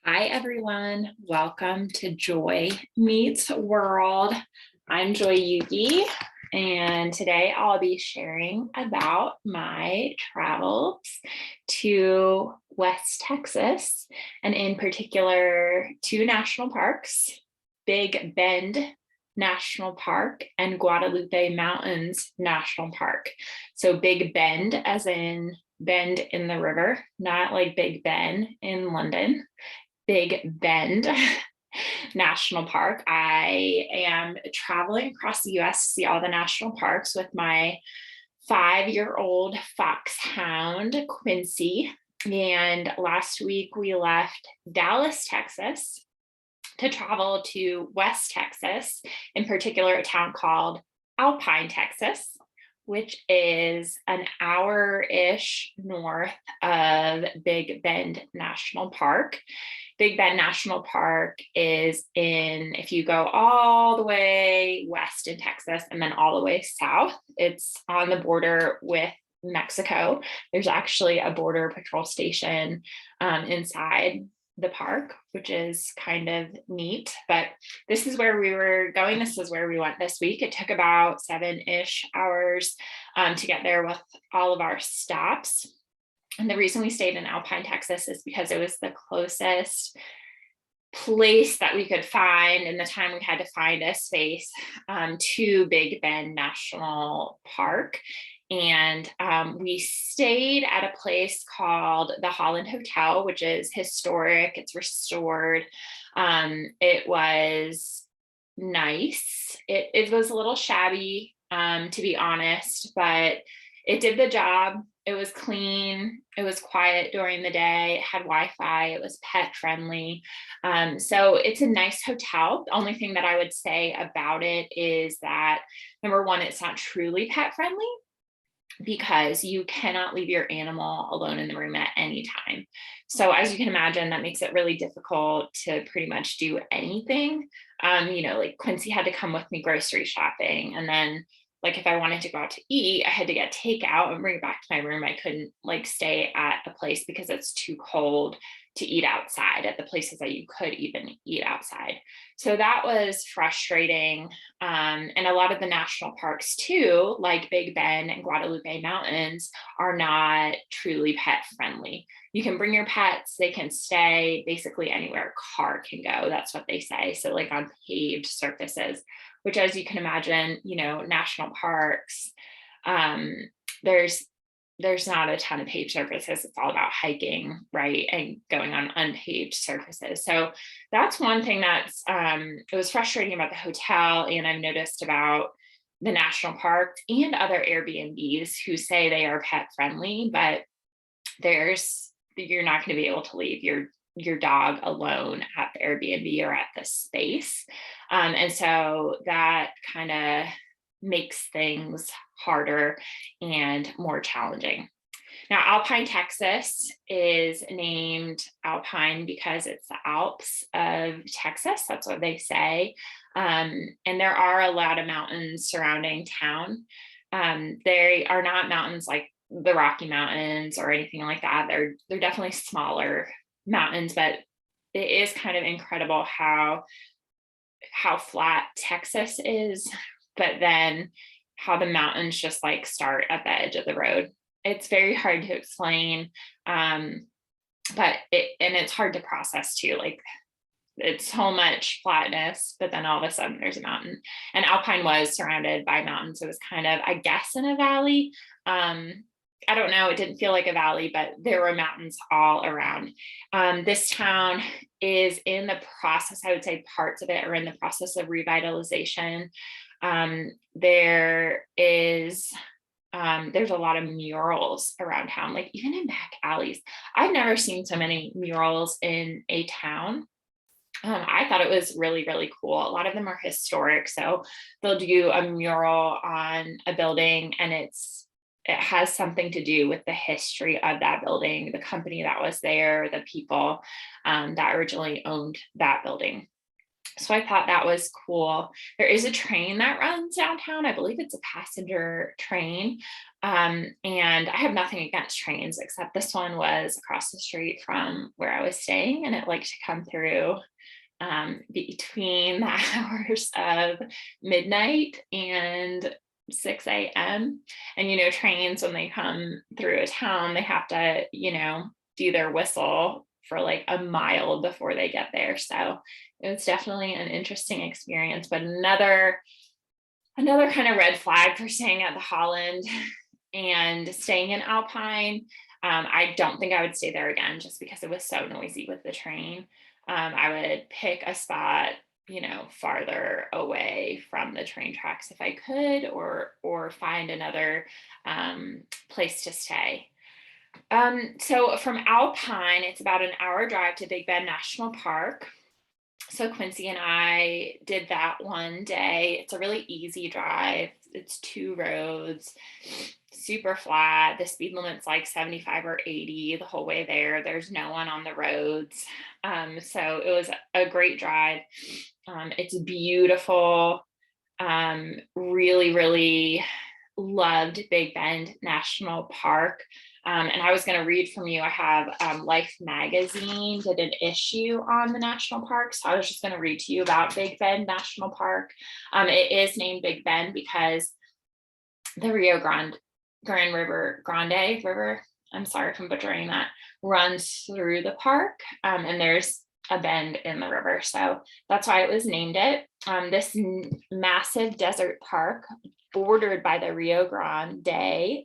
Hi, everyone. Welcome to Joy Meets World. I'm Joy Yugi, and today I'll be sharing about my travels to West Texas, and in particular, two national parks, Big Bend National Park and Guadalupe Mountains National Park. So Big Bend as in Bend in the river, not like Big Ben in London. Big Bend National Park. I am traveling across the US to see all the national parks with my 5-year-old foxhound, Quincy. And last week we left Dallas, Texas to travel to West Texas, in particular, a town called Alpine, Texas, which is an hour-ish north of Big Bend National Park. Big Bend National Park is if you go all the way west in Texas and then all the way south, it's on the border with Mexico. There's actually a border patrol station inside the park, which is kind of neat. But this is where we were going. This is where we went this week. It took about 7-ish hours to get there with all of our stops. And the reason we stayed in Alpine, Texas is because it was the closest place that we could find in the time we had to find a space to Big Bend National Park. And we stayed at a place called the Holland Hotel, which is historic. It's restored. It was nice. It was a little shabby, to be honest, but it did the job. It was clean. It was quiet during the day. It had Wi-Fi. It was pet friendly. So it's a nice hotel. The only thing that I would say about it is that, number one, it's not truly pet friendly because you cannot leave your animal alone in the room at any time. So as you can imagine, that makes it really difficult to pretty much do anything. Like Quincy had to come with me grocery shopping, and then like if I wanted to go out to eat, I had to get takeout and bring it back to my room. I couldn't like stay at a place because it's too cold to eat outside at the places that you could even eat outside. So that was frustrating. And a lot of the national parks too, like Big Bend and Guadalupe Mountains, are not truly pet friendly. You can bring your pets, they can stay basically anywhere a car can go. That's what they say. So like on paved surfaces, which as you can imagine, national parks, there's not a ton of paved surfaces. It's all about hiking, right? And going on unpaved surfaces. So that's one thing that's, it was frustrating about the hotel. And I've noticed about the national parks and other Airbnbs who say they are pet friendly, but you're not going to be able to leave your dog alone at the Airbnb or at the space. And so that kind of makes things harder and more challenging. Now, Alpine, Texas is named Alpine because it's the Alps of Texas. That's what they say. And there are a lot of mountains surrounding town. They are not mountains like the Rocky Mountains or anything like that. They're definitely smaller mountains, but it is kind of incredible how flat Texas is, but then how the mountains just like start at the edge of the road. It's very hard to explain, but it's hard to process too. Like it's so much flatness, but then all of a sudden there's a mountain. And Alpine was surrounded by mountains. It was kind of, I guess, in a valley. I don't know, it didn't feel like a valley, but there were mountains all around. This town is in the process, I would say parts of it are in the process of revitalization. There's a lot of murals around town, like even in back alleys. I've never seen so many murals in a town. I thought it was really, really cool. A lot of them are historic. So they'll do a mural on a building and it has something to do with the history of that building, the company that was there, the people that originally owned that building. So I thought that was cool. There is a train that runs downtown. I believe it's a passenger train. And I have nothing against trains, except this one was across the street from where I was staying, and it liked to come through between the hours of midnight and 6 a.m. And, trains, when they come through a town, they have to, do their whistle for like a mile before they get there. So it was definitely an interesting experience, but another kind of red flag for staying at the Holland and staying in Alpine. I don't think I would stay there again, just because it was so noisy with the train. I would pick a spot, farther away from the train tracks if I could, or find another place to stay. So from Alpine, it's about an hour drive to Big Bend National Park. So Quincy and I did that one day. It's a really easy drive. It's 2 roads, super flat. The speed limit's like 75 or 80 the whole way there. There's no one on the roads. So it was a great drive. It's beautiful. Really, really loved Big Bend National Park. And I was going to read from you. I have Life magazine did an issue on the national park. So I was just going to read to you about Big Bend National Park. It is named Big Bend because the Rio Grande River, I'm sorry if I'm butchering that, runs through the park. And there's a bend in the river. So that's why it was named it. This massive desert park bordered by the Rio Grande.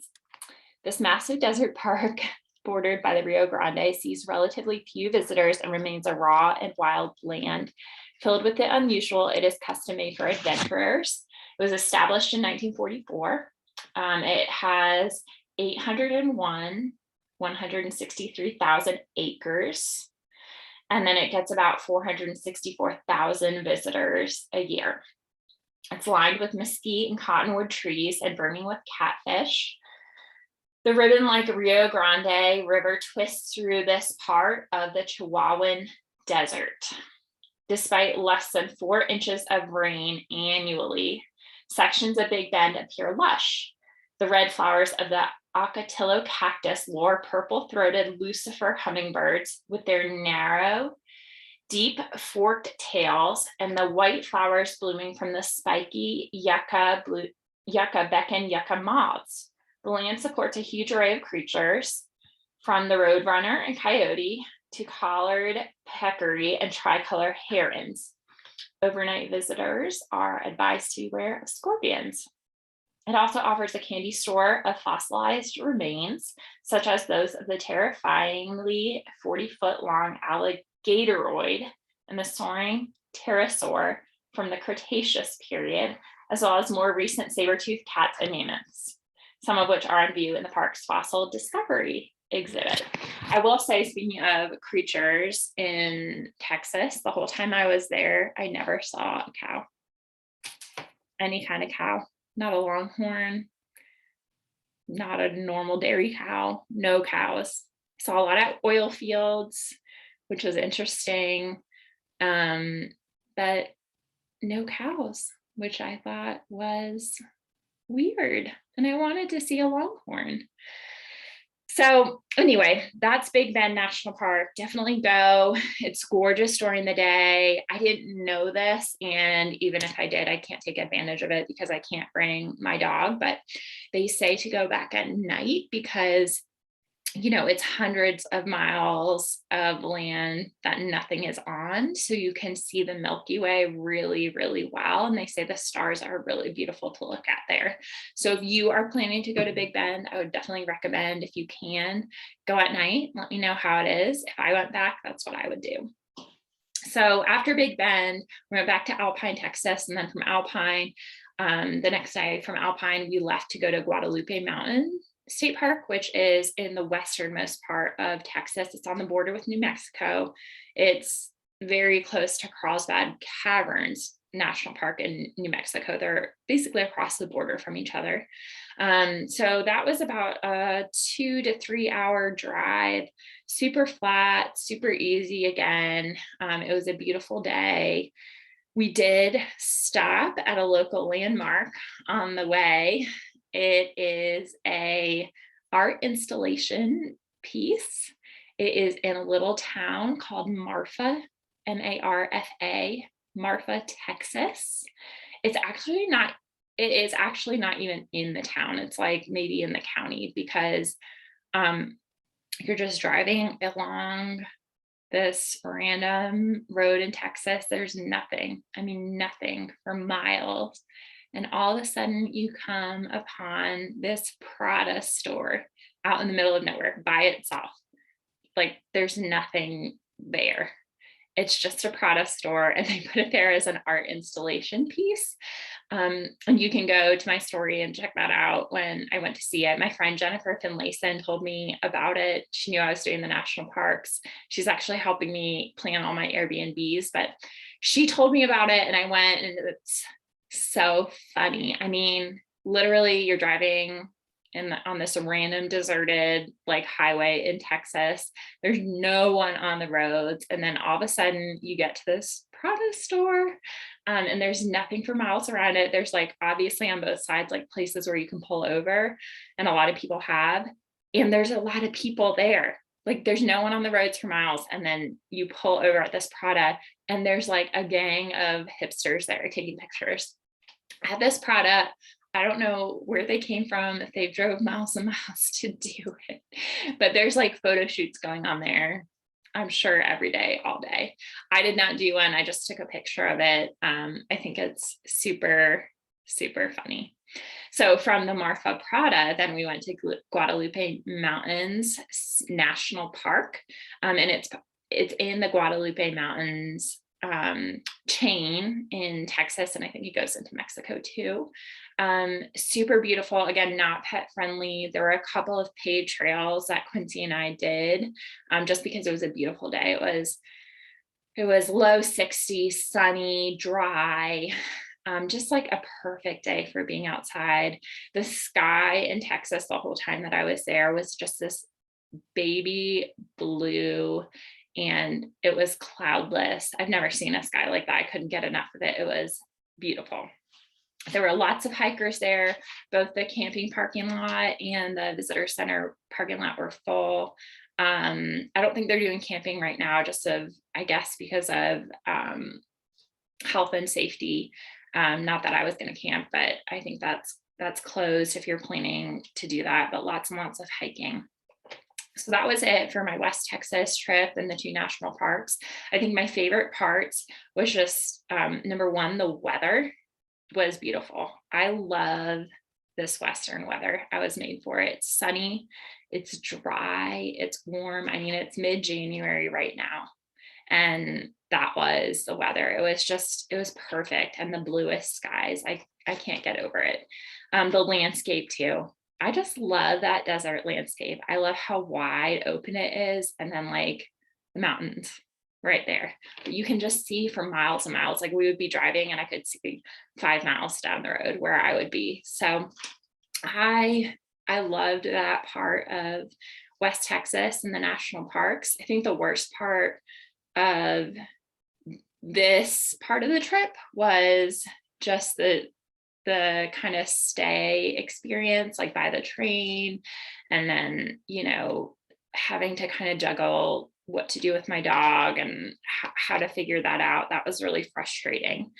This massive desert park bordered by the Rio Grande sees relatively few visitors and remains a raw and wild land. Filled with the unusual, it is custom made for adventurers. It was established in 1944. It has 163,000 acres. And then it gets about 464,000 visitors a year. It's lined with mesquite and cottonwood trees and brimming with catfish. The ribbon-like Rio Grande River twists through this part of the Chihuahuan Desert. Despite less than 4 inches of rain annually, sections of Big Bend appear lush. The red flowers of the Ocotillo cactus lure purple-throated Lucifer hummingbirds with their narrow, deep forked tails, and the white flowers blooming from the spiky yucca beckon yucca moths. The land supports a huge array of creatures, from the roadrunner and coyote to collared peccary and tricolor herons. Overnight visitors are advised to beware of scorpions. It also offers a candy store of fossilized remains, such as those of the terrifyingly 40-foot-long alligatoroid and the soaring pterosaur from the Cretaceous period, as well as more recent saber-toothed cats and mammoths, some of which are on view in the park's fossil discovery exhibit. I will say, speaking of creatures in Texas, the whole time I was there, I never saw a cow, any kind of cow, not a longhorn, not a normal dairy cow, no cows. Saw a lot of oil fields, which was interesting, but no cows, which I thought was weird. And I wanted to see a longhorn. So anyway, that's Big Bend National Park. Definitely go. It's gorgeous during the day. I didn't know this, and even if I did, I can't take advantage of it because I can't bring my dog, but they say to go back at night because it's hundreds of miles of land that nothing is on. So you can see the Milky Way really, really well. And they say the stars are really beautiful to look at there. So if you are planning to go to Big Bend, I would definitely recommend, if you can, go at night. Let me know how it is. If I went back, that's what I would do. So after Big Bend, we went back to Alpine, Texas. And then from Alpine, the next day from Alpine, we left to go to Guadalupe Mountain State Park, which is in the westernmost part of Texas. It's on the border with New Mexico. It's very close to Carlsbad Caverns National Park in New Mexico. They're basically across the border from each other. So that was about a 2 to 3 hour drive, super flat, super easy again. It was a beautiful day. We did stop at a local landmark on the way. It is a art installation piece. It is in a little town called Marfa, Marfa, Marfa, Texas. It's actually not, it is actually not even in the town. It's like maybe in the county, because you're just driving along this random road in Texas. There's nothing, I mean, nothing for miles. And all of a sudden you come upon this Prada store out in the middle of nowhere by itself. Like there's nothing there. It's just a Prada store, and they put it there as an art installation piece. And you can go to my story and check that out when I went to see it. My friend Jennifer Finlayson told me about it. She knew I was doing the national parks. She's actually helping me plan all my Airbnbs, but she told me about it and I went, and it's so funny. I mean, literally you're driving on this random deserted like highway in Texas. There's no one on the roads. And then all of a sudden you get to this Prada store, and there's nothing for miles around it. There's like obviously on both sides, like places where you can pull over, and a lot of people have, and there's a lot of people there. Like there's no one on the roads for miles. And then you pull over at this Prada and there's like a gang of hipsters there taking pictures at this Prada. I don't know where they came from, if they drove miles and miles to do it, but there's like photo shoots going on there, I'm sure every day, all day. I did not do one. I just took a picture of it. I think it's super, super funny. So from the Marfa Prada, then we went to Guadalupe Mountains National Park, and it's in the Guadalupe Mountains chain in Texas, and I think it goes into Mexico too. Super beautiful. Again, not pet friendly. There were a couple of paid trails that Quincy and I did, just because it was a beautiful day. It was low 60s, sunny, dry, just like a perfect day for being outside. The sky in Texas the whole time that I was there was just this baby blue, and it was cloudless. I've never seen a sky like that. I couldn't get enough of it. It was beautiful. There were lots of hikers there. Both the camping parking lot and the visitor center parking lot were full. I don't think they're doing camping right now, I guess because of health and safety. Not that I was going to camp, but I think that's closed if you're planning to do that, but lots and lots of hiking. So that was it for my West Texas trip and the 2 national parks. I think my favorite parts was just, number one, the weather was beautiful. I love this Western weather. I was made for it. It's sunny, it's dry, it's warm. I mean, it's mid-January right now. And that was the weather. It was perfect. And the bluest skies, I can't get over it. The landscape too. I just love that desert landscape. I love how wide open it is. And then like the mountains right there. You can just see for miles and miles. Like we would be driving and I could see 5 miles down the road where I would be. So I loved that part of West Texas and the national parks. I think the worst part of this part of the trip was just the kind of stay experience, like by the train, and then, having to kind of juggle what to do with my dog and how to figure that out. That was really frustrating.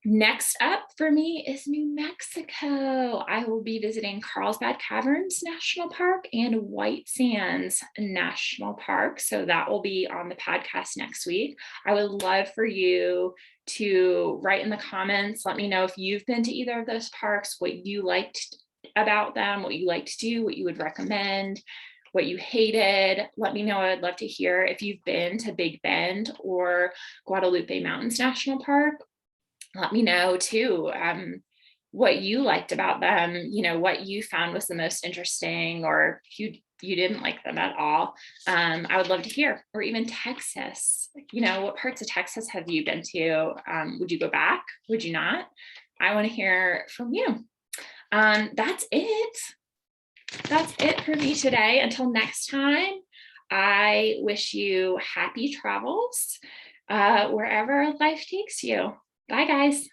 Next up for me is New Mexico. I will be visiting Carlsbad Caverns National Park and White Sands National Park. So that will be on the podcast next week. I would love for you to write in the comments. Let me know if you've been to either of those parks, what you liked about them, what you like to do, what you would recommend, what you hated. Let me know. I'd love to hear if you've been to Big Bend or Guadalupe Mountains National Park. Let me know too, what you liked about them, what you found was the most interesting, or if you didn't like them at all. I would love to hear. Or even Texas, what parts of Texas have you been to? Would you go back? Would you not? I want to hear from you. That's it. That's it for me today. Until next time, I wish you happy travels. wherever life takes you. Bye, guys.